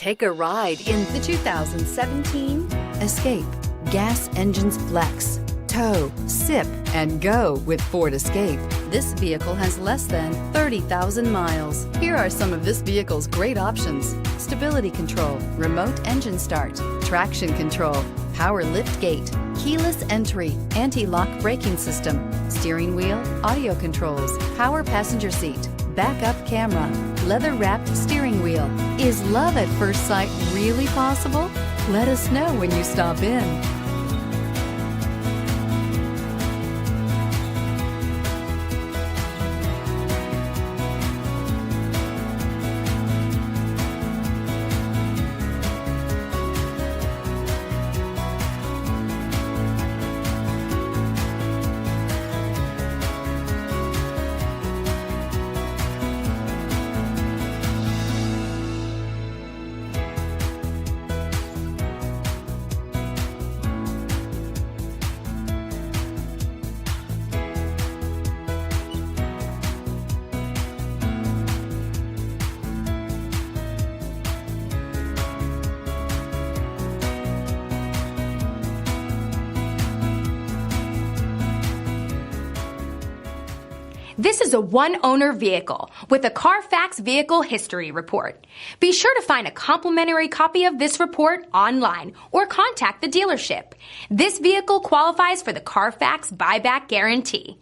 Take a ride in the 2017 Escape. Gas engines flex, tow, sip, and go with Ford Escape. This vehicle has less than 30,000 miles. Here are some of this vehicle's great options: stability control, remote engine start, traction control, power lift gate, keyless entry, anti-lock braking system, steering wheel audio controls, power passenger seat, backup camera, leather-wrapped steering wheel. Is love at first sight really possible? Let us know when you stop in. This is a one-owner vehicle with a Carfax Vehicle History Report. Be sure to find a complimentary copy of this report online or contact the dealership. This vehicle qualifies for the Carfax Buyback Guarantee.